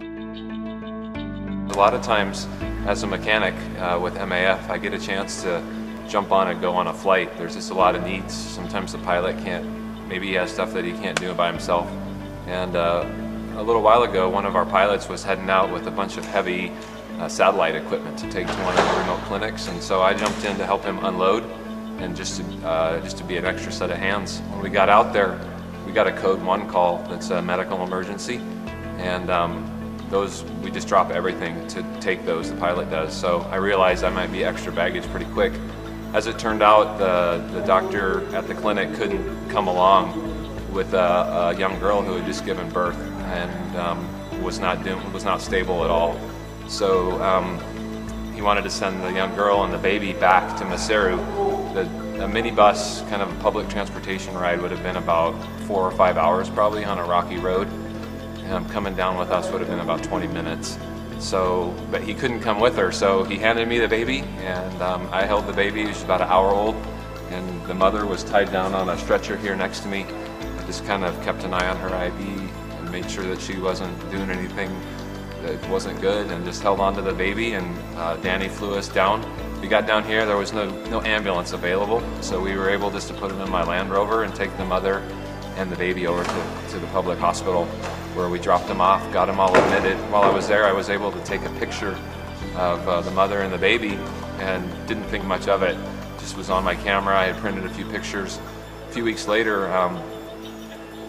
A lot of times as a mechanic with MAF, I get a chance to jump on and go on a flight. There's just a lot of needs. Sometimes the pilot can't, maybe he has stuff that he can't do by himself. And a little while ago, one of our pilots was heading out with a bunch of heavy satellite equipment to take to one of the remote clinics, and so I jumped in to help him unload and just to be an extra set of hands. When we got out there, we got a code 1 call that's a medical emergency, and we just drop everything to take those, the pilot does. So I realized I might be extra baggage pretty quick. As it turned out, the doctor at the clinic couldn't come along with a young girl who had just given birth and was not stable at all. So he wanted to send the young girl and the baby back to Maseru. A minibus, kind of a public transportation ride, would have been about 4 or 5 hours probably on a rocky road. Coming down with us would have been about 20 minutes. So, but he couldn't come with her, so he handed me the baby, and I held the baby. She was about an hour old, and the mother was tied down on a stretcher here next to me. I just kind of kept an eye on her IV and made sure that she wasn't doing anything that wasn't good, and just held on to the baby, and Danny flew us down. We got down here, there was no ambulance available, so we were able just to put him in my Land Rover and take the mother and the baby over to the public hospital, where we dropped them off, got them all admitted. While I was there, I was able to take a picture of the mother and the baby, and didn't think much of it. Just was on my camera. I had printed a few pictures. A few weeks later,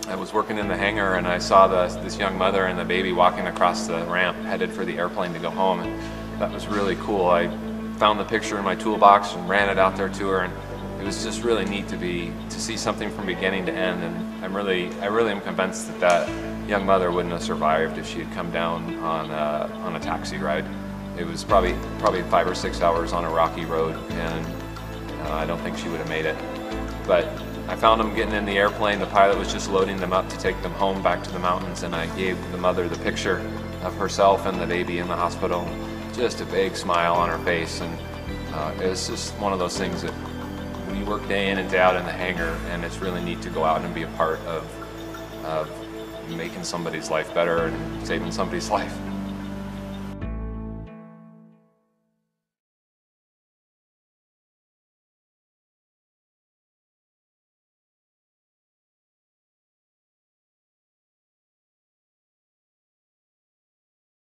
I was working in the hangar, and I saw this young mother and the baby walking across the ramp, headed for the airplane to go home, and that was really cool. I found the picture in my toolbox and ran it out there to her, and it was just really neat to see something from beginning to end. And I really am convinced that young mother wouldn't have survived if she had come down on a taxi ride. It was probably 5 or 6 hours on a rocky road, and I don't think she would have made it. But I found them getting in the airplane. The pilot was just loading them up to take them home back to the mountains, and I gave the mother the picture of herself and the baby in the hospital. Just a big smile on her face, and it was just one of those things that we work day in and day out in the hangar, and it's really neat to go out and be a part of making somebody's life better and saving somebody's life.